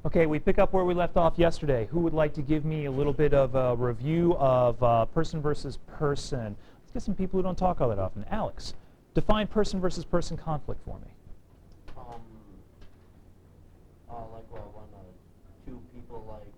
Okay, we pick up where we left off yesterday. Who would like to give me a little bit of a review of person versus person? Let's get some people who don't talk all that often. Alex, define person versus person conflict for me. Like when two people like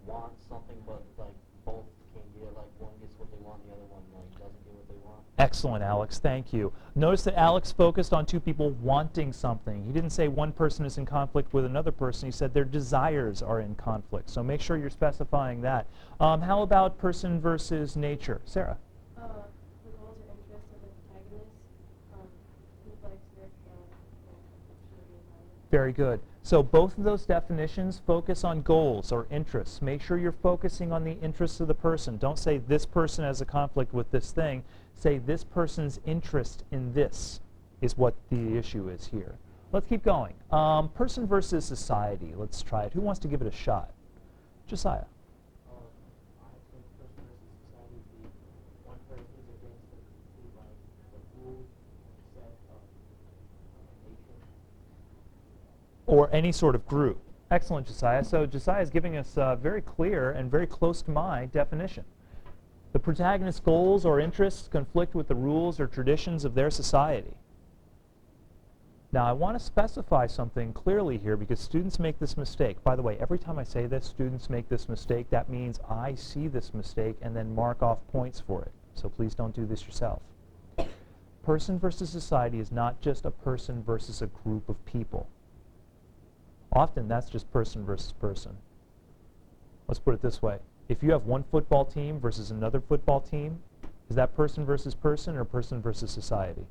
want something, but like both can't get it. Like one gets what they want, the other one like doesn't get what they want. Excellent, Alex. Thank you. Notice that Alex focused on two people wanting something. He didn't say one person is in conflict with another person. He said their desires are in conflict. So make sure you're specifying that. How about person versus nature? Sarah? The goals or interests of the protagonist. Who likes their Very good. So both of those definitions focus on goals or interests. Make sure you're focusing on the interests of the person. Don't say this person has a conflict with this thing. Say this person's interest in this is what the issue is here. Let's keep going. Person versus society. Let's try it. Who wants to give it a shot? Josiah. I think person versus society would be one person is against the rules set of nature. Or any sort of group. Excellent, Josiah. So Josiah is giving us a very clear and very close to my definition. The protagonist's goals or interests conflict with the rules or traditions of their society. Now, I want to specify something clearly here because students make this mistake. By the way, every time I say this, students make this mistake. That means I see this mistake and then mark off points for it. So please don't do this yourself. Person versus society is not just a person versus a group of people. Often that's just person versus person. Let's put it this way. If you have one football team versus another football team, is that person versus person or person versus society?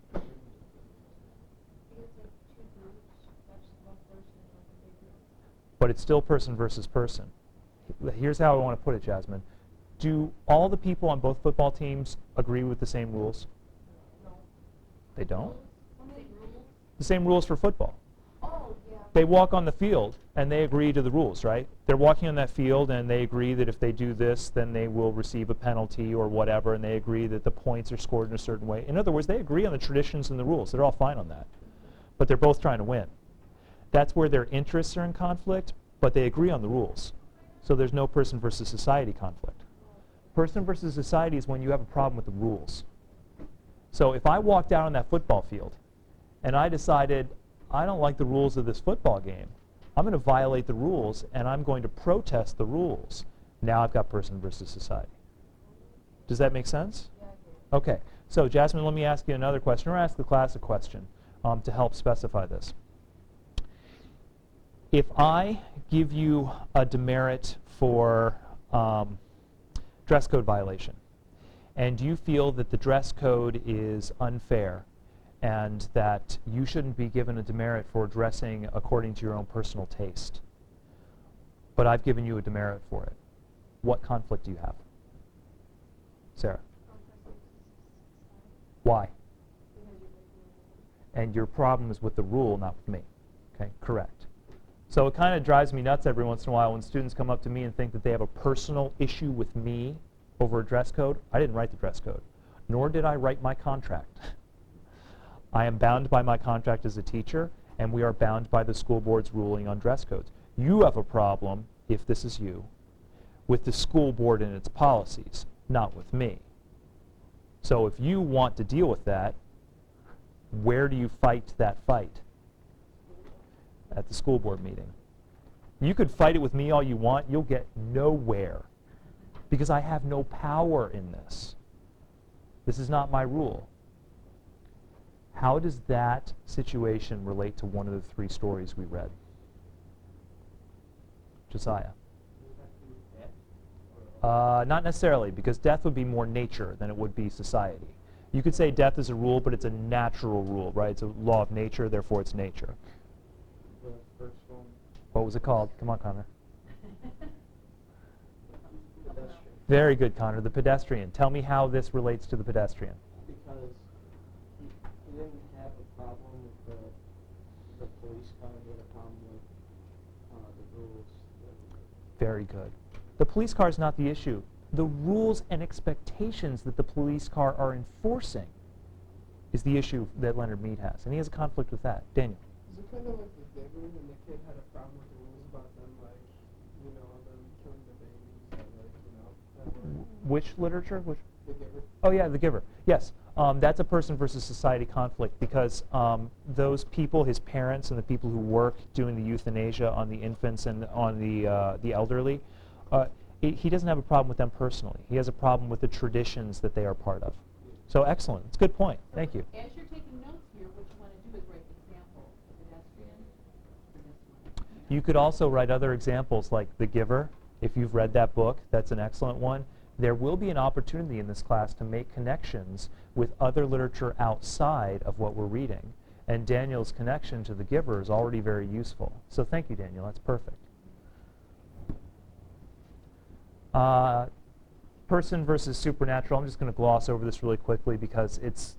But it's still person versus person. Here's how I want to put it, Jasmine. Do all the people on both football teams agree with the same rules? No. They don't? Rules? The same rules for football. Oh, yeah. They walk on the field and they agree to the rules, right? They're walking on that field and they agree that if they do this, then they will receive a penalty or whatever, and they agree that the points are scored in a certain way. In other words, they agree on the traditions and the rules. They're all fine on that. But they're both trying to win. That's where their interests are in conflict, but they agree on the rules. So there's no person versus society conflict. Person versus society is when you have a problem with the rules. So if I walked out on that football field and I decided, I don't like the rules of this football game, I'm going to violate the rules and I'm going to protest the rules. Now I've got person versus society. Does that make sense? Yeah. Okay. So Jasmine, let me ask you another question, or ask the class a question to help specify this. If I give you a demerit for dress code violation, and you feel that the dress code is unfair, and that you shouldn't be given a demerit for dressing according to your own personal taste, but I've given you a demerit for it, what conflict do you have? Sarah? Why? And your problem is with the rule, not with me. Okay, correct. So it kind of drives me nuts every once in a while when students come up to me and think that they have a personal issue with me over a dress code. I didn't write the dress code, nor did I write my contract. I am bound by my contract as a teacher, and we are bound by the school board's ruling on dress codes. You have a problem, if this is you, with the school board and its policies, not with me. So if you want to deal with that, where do you fight that fight? At the school board meeting. You could fight it with me all you want, you'll get nowhere, because I have no power in this. This is not my rule. How does that situation relate to one of the three stories we read? Josiah? Not necessarily, because death would be more nature than it would be society. You could say death is a rule, but it's a natural rule, right? It's a law of nature, therefore it's nature. The first one. What was it called? Come on, Connor. Pedestrian. Very good, Connor. The pedestrian. Tell me how this relates to the pedestrian. Because he didn't have a problem with the police car, he had a problem with the rules. Very good. The police car is not the issue. The rules and expectations that the police car are enforcing is the issue that Leonard Mead has. And he has a conflict with that. Daniel? Is it kind of like the Diggory and the kid had a problem with the rules about them, like which literature? Which? The Giver. Oh yeah, The Giver. Yes, that's a person versus society conflict because those people, his parents and the people who work doing the euthanasia on the infants and on the elderly, he doesn't have a problem with them personally. He has a problem with the traditions that they are part of. So excellent. It's a good point. Thank you. As you're taking notes here, what you want to do is write example, pedestrian, for this one. You could also write other examples like The Giver. If you've read that book, that's an excellent one. There will be an opportunity in this class to make connections with other literature outside of what we're reading. And Daniel's connection to The Giver is already very useful. So thank you, Daniel. That's perfect. Person versus supernatural. I'm just going to gloss over this really quickly because it's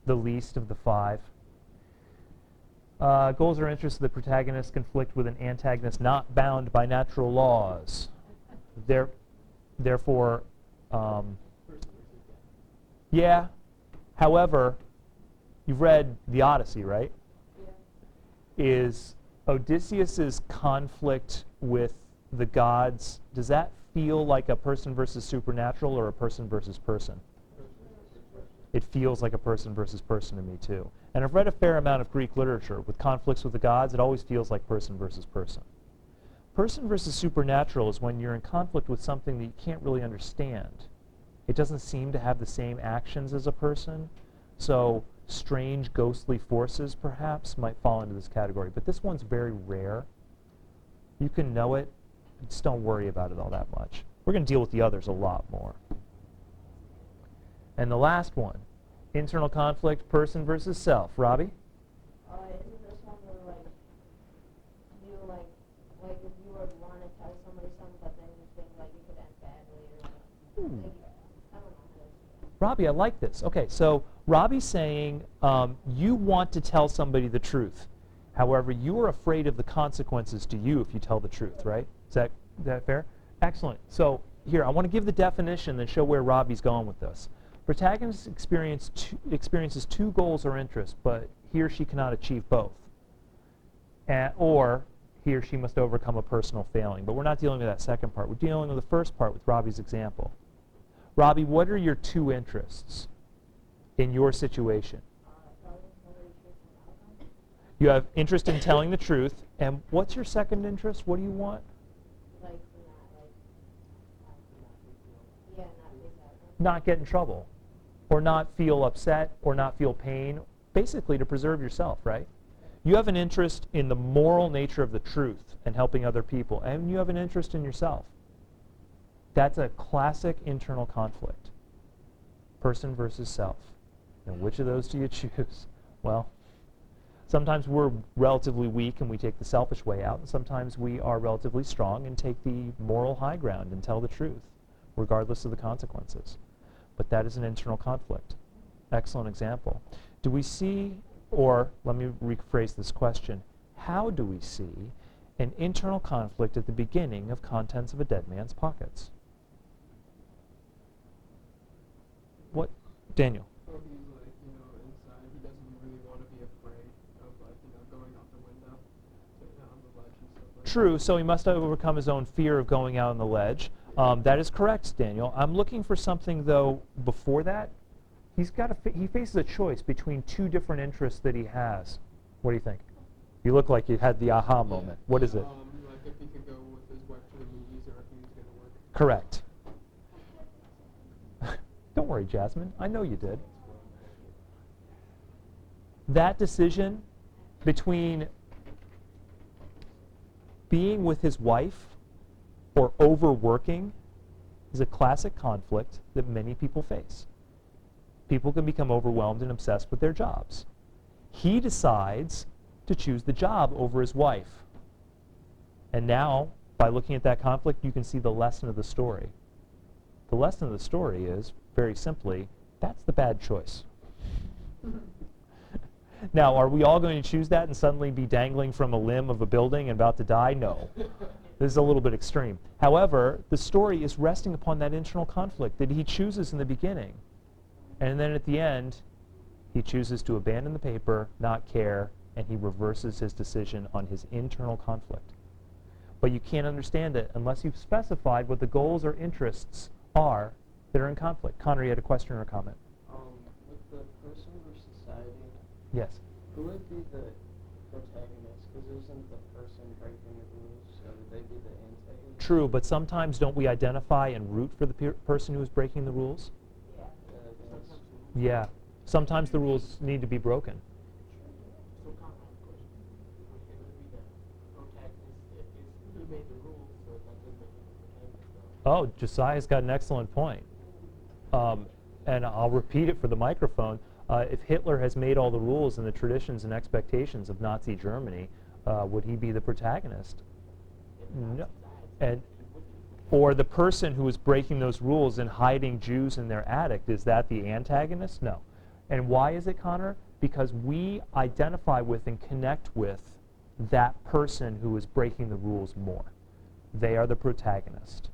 the least of the 5. Goals or interests of the protagonist conflict with an antagonist not bound by natural laws. Therefore, yeah. However, you've read the Odyssey, right? Yeah. Is Odysseus's conflict with the gods, does that feel like a person versus supernatural or a person versus person? It feels like a person versus person to me too. And I've read a fair amount of Greek literature. With conflicts with the gods, it always feels like person versus person. Person versus supernatural is when you're in conflict with something that you can't really understand. It doesn't seem to have the same actions as a person. So strange ghostly forces perhaps might fall into this category. But this one's very rare. You can know it, just don't worry about it all that much. We're going to deal with the others a lot more. And the last one, internal conflict, person versus self. Robbie? Isn't this one where you if you would want to tell somebody something, but then you think it could end badly or I don't know how to explain it. Robbie, I like this. Okay, so Robbie's saying you want to tell somebody the truth. However, you are afraid of the consequences to you if you tell the truth, right? Is that fair? Excellent. So here, I want to give the definition and show where Robbie's going with this. Protagonist experiences 2 goals or interests, but he or she cannot achieve both. Or he or she must overcome a personal failing. But we're not dealing with that second part. We're dealing with the first part with Robbie's example. Robbie, what are your 2 interests in your situation? You have interest in telling the truth, and what's your second interest? What do you want? Not get in trouble, or not feel upset, or not feel pain, basically to preserve yourself, right? You have an interest in the moral nature of the truth and helping other people, and you have an interest in yourself. That's a classic internal conflict. Person versus self. And which of those do you choose? Well, sometimes we're relatively weak and we take the selfish way out, and sometimes we are relatively strong and take the moral high ground and tell the truth, regardless of the consequences. But that is an internal conflict. Excellent example. Do we see, or let me rephrase this question, how do we see an internal conflict at the beginning of Contents of a Dead Man's Pockets? What? Daniel? Well, he's inside, he doesn't really want to be afraid of, going out the window on the ledge and stuff like that. True, so he must overcome his own fear of going out on the ledge. That is correct, Daniel. I'm looking for something, though, before that. He faces a choice between 2 different interests that he has. What do you think? You look like you had the aha moment. What is it? If he could go with his wife to the movies or if he was going to work. Correct. Don't worry, Jasmine. I know you did. That decision between being with his wife or overworking is a classic conflict that many people face. People can become overwhelmed and obsessed with their jobs. He decides to choose the job over his wife. And now, by looking at that conflict, you can see the lesson of the story. The lesson of the story is, very simply, that's the bad choice. Now, are we all going to choose that and suddenly be dangling from a limb of a building and about to die? No. This is a little bit extreme. However, the story is resting upon that internal conflict that he chooses in the beginning. And then at the end, he chooses to abandon the paper, not care, and he reverses his decision on his internal conflict. But you can't understand it unless you've specified what the goals or interests are that are in conflict. Connor, you had a question or a comment? With the person or society, Yes. who would be the protagonist? Because isn't the person breaking the rules, so would they be the antagonist? True, but sometimes don't we identify and root for the person who is breaking the rules? Yeah, I guess. Yeah. Sometimes the rules need to be broken. So Connor, I have a question. Would it be the protagonist if he made the rules, so that doesn't make him the protagonist though? Oh, Josiah's got an excellent point. And I'll repeat it for the microphone. If Hitler has made all the rules and the traditions and expectations of Nazi Germany, would he be the protagonist? No. And or the person who is breaking those rules and hiding Jews in their attic, is that the antagonist? No. And why is it, Connor? Because we identify with and connect with that person who is breaking the rules more. They are the protagonist.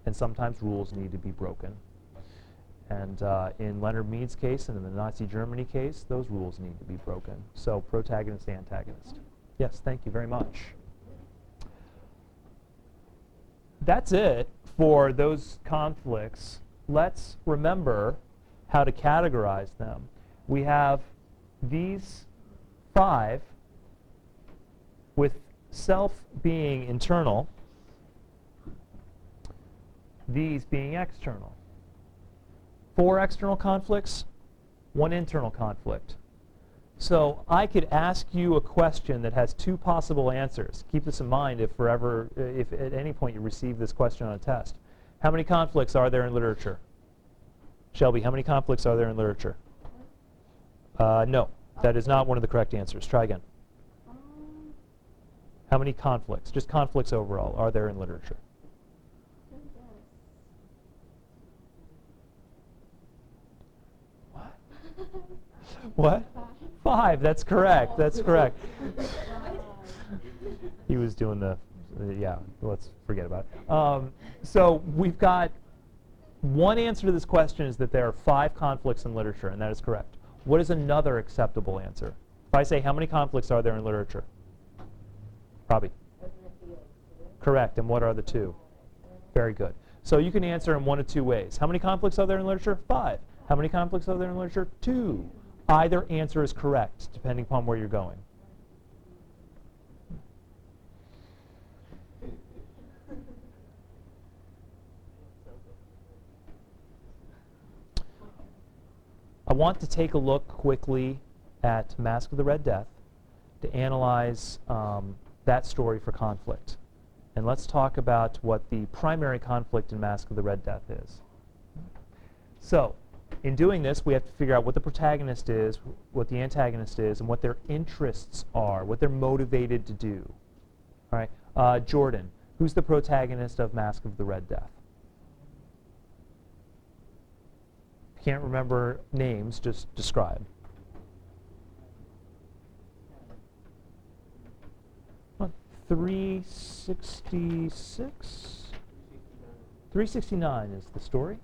And sometimes rules need to be broken. And in Leonard Mead's case and in the Nazi Germany case, those rules need to be broken. So protagonist, antagonist. Yes, thank you very much. That's it for those conflicts. Let's remember how to categorize them. We have these 5 with self being internal, these being external. 4 external conflicts, 1 internal conflict. So I could ask you a question that has 2 possible answers. Keep this in mind if at any point you receive this question on a test. How many conflicts are there in literature? Shelby, how many conflicts are there in literature? No, that is not one of the correct answers. Try again. How many conflicts, just conflicts overall, are there in literature? What? 5, that's correct, that's correct. He was doing yeah, let's forget about it. So we've got one answer to this question is that there are 5 conflicts in literature, and that is correct. What is another acceptable answer? If I say how many conflicts are there in literature? Robbie? Correct, and what are the 2? Very good. So you can answer in one of 2 ways. How many conflicts are there in literature? 5. How many conflicts are there in literature? 2. Either answer is correct, depending upon where you're going. I want to take a look quickly at Masque of the Red Death to analyze that story for conflict. And let's talk about what the primary conflict in Masque of the Red Death is. So, in doing this, we have to figure out what the protagonist is, what the antagonist is, and what their interests are, what they're motivated to do. All right, Jordan, who's the protagonist of Masque of the Red Death? If you can't remember names, just describe. What, 366? 369 is the story.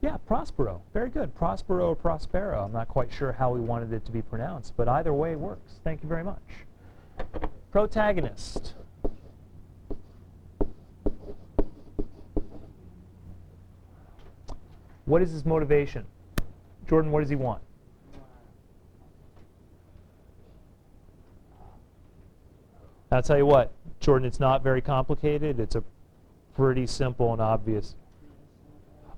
Yeah, Prospero. Very good. Prospero or Prospero. I'm not quite sure how we wanted it to be pronounced, but either way works. Thank you very much. Protagonist. What is his motivation? Jordan, what does he want? I'll tell you what, Jordan, it's not very complicated. It's a pretty simple and obvious.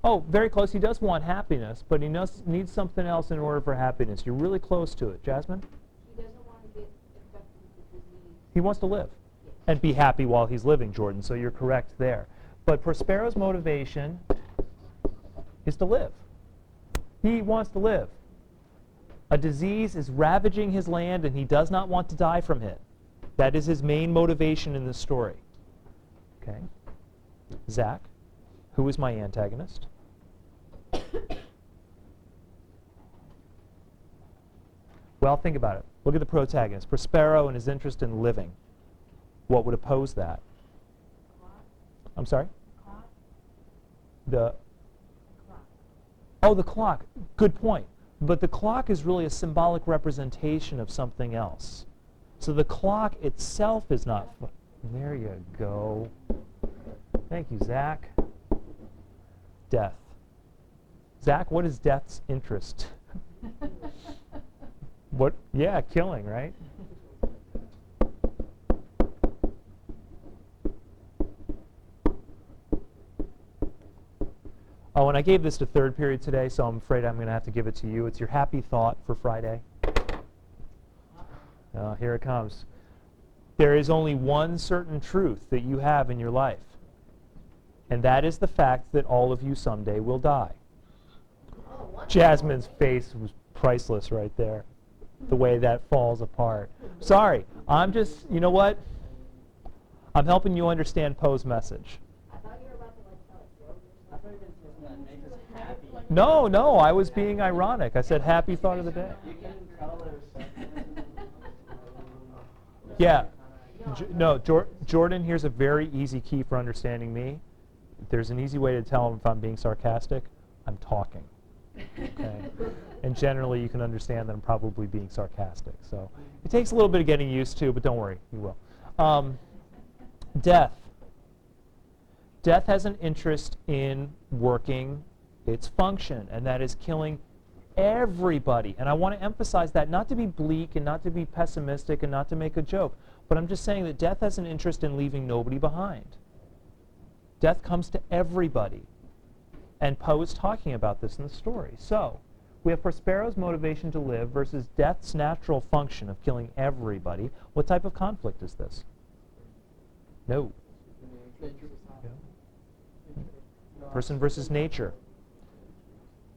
Oh, very close. He does want happiness, but he needs something else in order for happiness. You're really close to it. Jasmine? He doesn't want to get infected with the disease. He wants to live and be happy while he's living, Jordan, so you're correct there. But Prospero's motivation is to live. He wants to live. A disease is ravaging his land, and he does not want to die from it. That is his main motivation in this story. Okay. Zach, who is my antagonist? Well, think about it. Look at the protagonist. Prospero and his interest in living. What would oppose that? I'm sorry? The Oh, the clock. Good point. But the clock is really a symbolic representation of something else. So the clock itself is not... There you go. Thank you, Zach. Death. Zach, what is death's interest? What? Yeah, killing, right? Oh, and I gave this to third period today, so I'm afraid I'm going to have to give it to you. It's your happy thought for Friday. Here it comes. There is only one certain truth that you have in your life, and that is the fact that all of you someday will die. Jasmine's face was priceless right there, the way that falls apart. Sorry, I'm just, you know what? I'm helping you understand Poe's message. I thought you were about to like tell a joke. I thought you were going to make us happy. No, I was being ironic. I said happy thought of the day. You can tell there's something. Yeah. Jordan, here's a very easy key for understanding me. There's an easy way to tell if I'm being sarcastic. I'm talking. Okay? And generally, you can understand that I'm probably being sarcastic. So it takes a little bit of getting used to, but don't worry, you will. Death. Death has an interest in working its function, and that is killing everybody. And I want to emphasize that, not to be bleak and not to be pessimistic and not to make a joke, but I'm just saying that death has an interest in leaving nobody behind. Death comes to everybody. And Poe is talking about this in the story. So, we have Prospero's motivation to live versus death's natural function of killing everybody. What type of conflict is this? No. Person versus nature.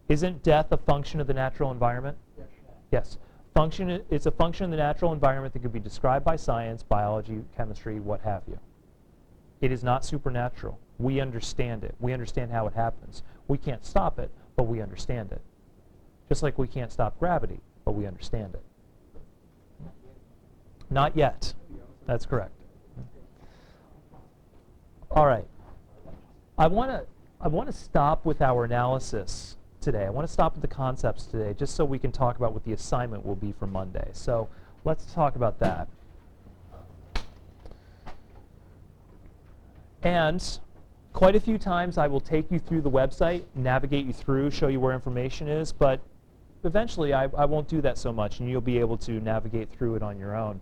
Isn't death a function of the natural environment? Yes. It's a function of the natural environment that could be described by science, biology, chemistry, what have you. It is not supernatural. We understand it. We understand how it happens. We can't stop it, but we understand it. Just like we can't stop gravity, but we understand it. Not yet. That's correct. All right. I want to stop with our analysis today. I want to stop with the concepts today, just so we can talk about what the assignment will be for Monday. So let's talk about that. And quite a few times I will take you through the website, navigate you through, show you where information is, but eventually I won't do that so much, and you'll be able to navigate through it on your own.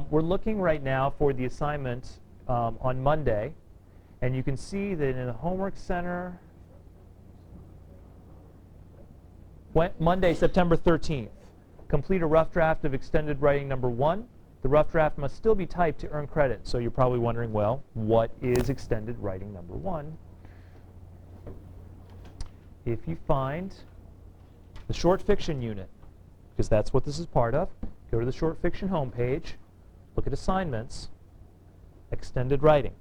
We're looking right now for the assignment on Monday, and you can see that in the homework center, Monday, September 13th, complete a rough draft of extended writing number 1. The rough draft must still be typed to earn credit. So you're probably wondering, well, what is extended writing number 1? If you find the short fiction unit, because that's what this is part of, go to the short fiction homepage, look at assignments, extended writing.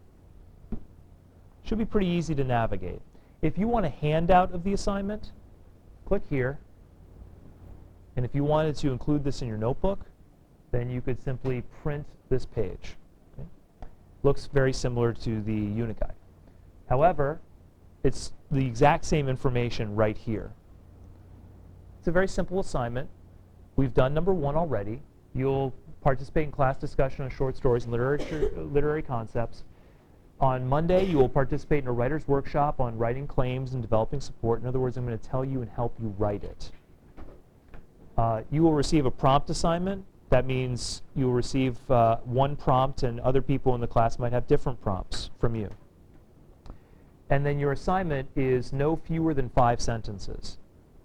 Should be pretty easy to navigate. If you want a handout of the assignment, click here. And if you wanted to include this in your notebook, then you could simply print this page. Okay? Looks very similar to the unit guide. However, it's the exact same information right here. It's a very simple assignment. We've done number 1 already. You'll participate in class discussion on short stories and literary concepts. On Monday, you will participate in a writer's workshop on writing claims and developing support. In other words, I'm going to tell you and help you write it. You will receive a prompt assignment. That means you will receive one prompt, and other people in the class might have different prompts from you. And then your assignment is no fewer than 5 sentences.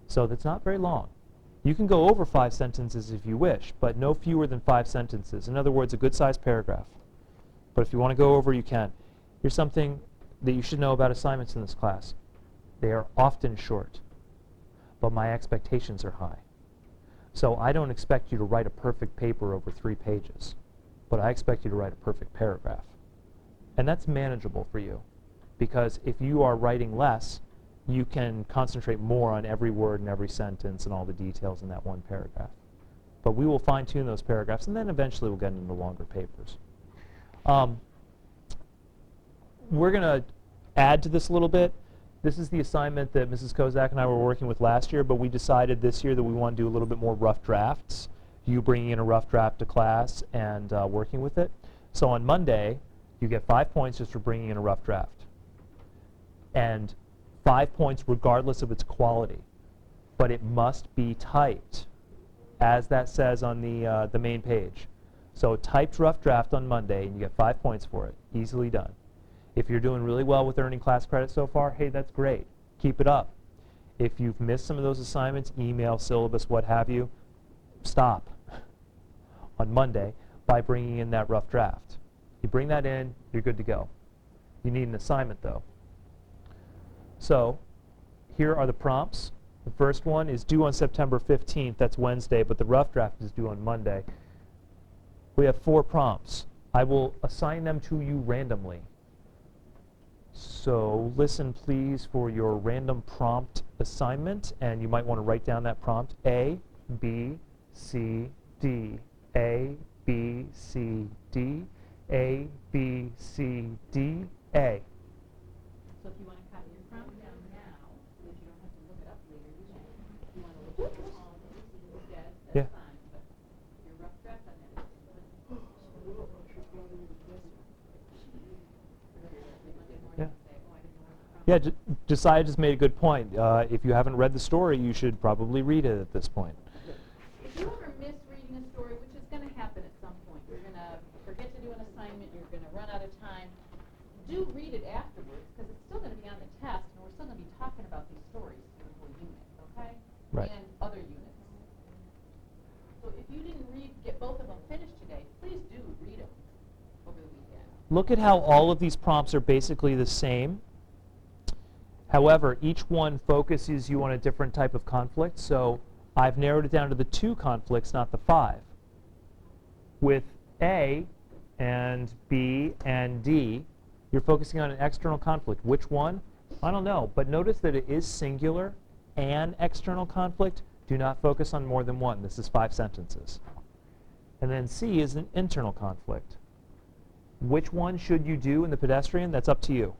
So that's not very long. You can go over 5 sentences if you wish, but no fewer than 5 sentences. In other words, a good-sized paragraph. But if you want to go over, you can. Here's something that you should know about assignments in this class. They are often short, but my expectations are high. So I don't expect you to write a perfect paper over 3 pages, but I expect you to write a perfect paragraph. And that's manageable for you, because if you are writing less, you can concentrate more on every word and every sentence and all the details in that one paragraph. But we will fine-tune those paragraphs, and then eventually we'll get into longer papers. We're going to add to this a little bit. This is the assignment that Mrs. Kozak and I were working with last year, but we decided this year that we want to do a little bit more rough drafts. You bringing in a rough draft to class and working with it. So on Monday, you get 5 points just for bringing in a rough draft. And 5 points regardless of its quality. But it must be typed, as that says on the main page. So typed rough draft on Monday, and you get 5 points for it. Easily done. If you're doing really well with earning class credit so far, hey, that's great. Keep it up. If you've missed some of those assignments, email, syllabus, what have you, stop on Monday by bringing in that rough draft. You bring that in, you're good to go. You need an assignment, though. So here are the prompts. The first one is due on September 15th. That's Wednesday, but the rough draft is due on Monday. We have 4 prompts. I will assign them to you randomly. So listen, please, for your random prompt assignment, and you might want to write down that prompt. A, B, C, D. A, B, C, D. A, B, C, D, A. So if you want to copy your prompt down now, so that you don't have to look it up later, you can. If you want to look at your home instead, that's Yeah. fine. But your rough draft on that is Yeah. Yeah, Josiah just made a good point. If you haven't read the story, you should probably read it at this point. If you ever miss reading a story, which is going to happen at some point, you're going to forget to do an assignment, you're going to run out of time, do read it afterwards, because it's still going to be on the test, and we're still going to be talking about these stories through the whole unit, okay? Right. And other units. So if you didn't get both of them finished today, please do read them over the weekend. Look at how all of these prompts are basically the same. However, each one focuses you on a different type of conflict, so I've narrowed it down to the 2 conflicts, not the 5. With A and B and D, you're focusing on an external conflict. Which one? I don't know, but notice that it is singular, an external conflict. Do not focus on more than one. This is 5 sentences. And then C is an internal conflict. Which one should you do in the pedestrian? That's up to you.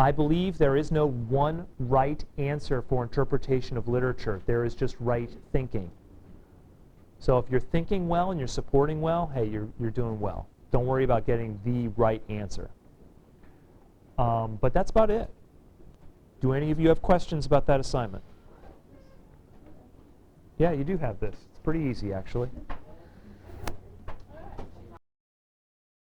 I believe there is no one right answer for interpretation of literature. There is just right thinking. So if you're thinking well and you're supporting well, hey, you're doing well. Don't worry about getting the right answer. But that's about it. Do any of you have questions about that assignment? Yeah, you do have this. It's pretty easy, actually.